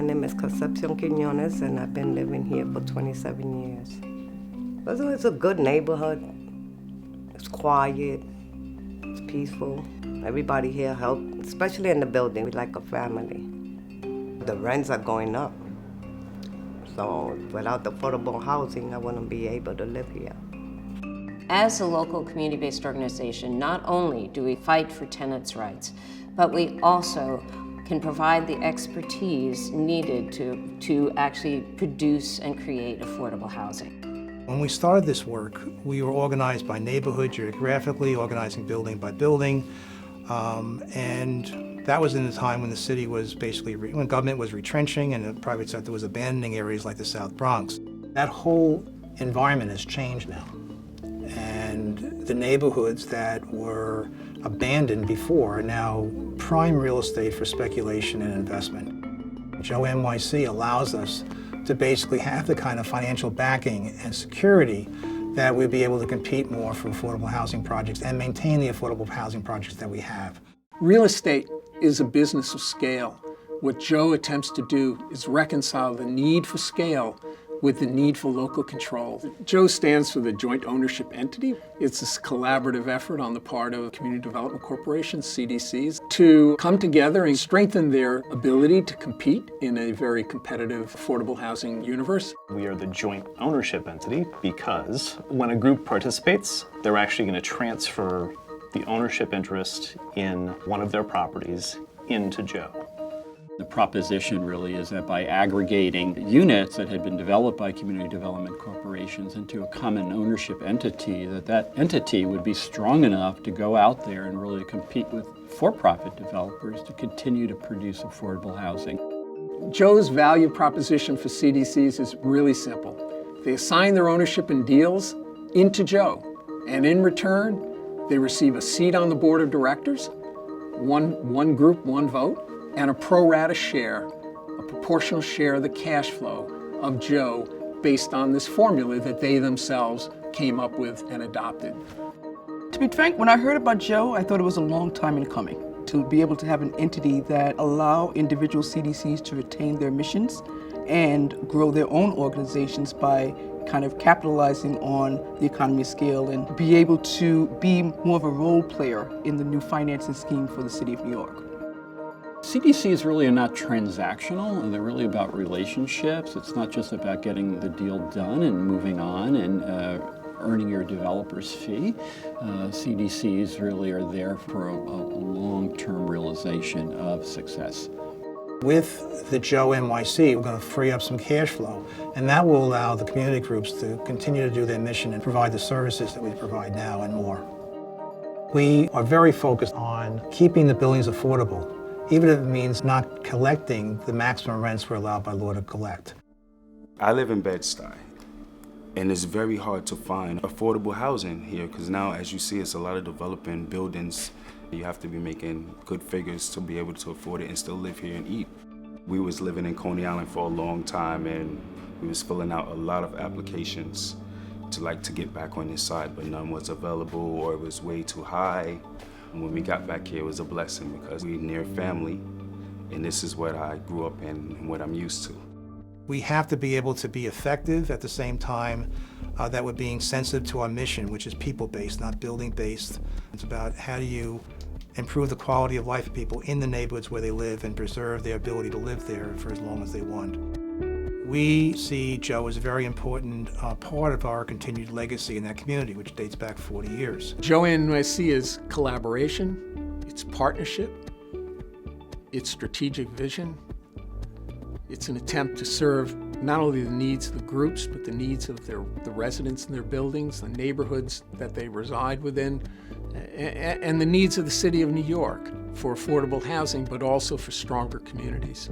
My name is Concepcion Quiñones, and I've been living here for 27 years. It's a good neighborhood. It's quiet. It's peaceful. Everybody here helps, especially in the building. We're like a family. The rents are going up. So without the affordable housing, I wouldn't be able to live here. As a local community-based organization, not only do we fight for tenants' rights, but we also can provide the expertise needed to actually produce and create affordable housing. When we started this work, we were organized by neighborhood, geographically, organizing building by building, and that was in the time when the city was basically, when government was retrenching and the private sector was abandoning areas like the South Bronx. That whole environment has changed now. And the neighborhoods that were abandoned before are now prime real estate for speculation and investment. Joe NYC allows us to basically have the kind of financial backing and security that we'd be able to compete more for affordable housing projects and maintain the affordable housing projects that we have. Real estate is a business of scale. What Joe attempts to do is reconcile the need for scale with the need for local control. Joe stands for the joint ownership entity. It's this collaborative effort on the part of community development corporations, CDCs, to come together and strengthen their ability to compete in a very competitive affordable housing universe. We are the joint ownership entity because when a group participates, they're actually going to transfer the ownership interest in one of their properties into Joe. The proposition really is that by aggregating units that had been developed by community development corporations into a common ownership entity, that entity would be strong enough to go out there and really compete with for-profit developers to continue to produce affordable housing. Joe's value proposition for CDCs is really simple. They assign their ownership in deals into Joe, and in return, they receive a seat on the board of directors, one group, one vote, and a pro rata share, a proportional share of the cash flow of Joe based on this formula that they themselves came up with and adopted. To be frank, when I heard about Joe, I thought it was a long time in coming. To be able to have an entity that allow individual CDCs to retain their missions and grow their own organizations by kind of capitalizing on the economy scale and be able to be more of a role player in the new financing scheme for the city of New York. CDCs really are not transactional, they're really about relationships. It's not just about getting the deal done and moving on and earning your developer's fee. CDCs really are there for a long-term realization of success. With the Joe NYC, we're going to free up some cash flow, and that will allow the community groups to continue to do their mission and provide the services that we provide now and more. We are very focused on keeping the buildings affordable, even if it means not collecting the maximum rents we're allowed by law to collect. I live in Bed-Stuy, and it's very hard to find affordable housing here because now, as you see, it's a lot of developing buildings. You have to be making good figures to be able to afford it and still live here and eat. We was living in Coney Island for a long time, and we was filling out a lot of applications to get back on this side, but none was available or it was way too high. And when we got back here, it was a blessing because we're near family, and this is what I grew up in and what I'm used to. We have to be able to be effective at the same time that we're being sensitive to our mission, which is people-based, not building-based. It's about how do you improve the quality of life of people in the neighborhoods where they live and preserve their ability to live there for as long as they want. We see Joe as a very important part of our continued legacy in that community, which dates back 40 years. Joe NYC is collaboration, it's partnership, it's strategic vision. It's an attempt to serve not only the needs of the groups, but the needs of the residents in their buildings, the neighborhoods that they reside within, and the needs of the city of New York for affordable housing, but also for stronger communities.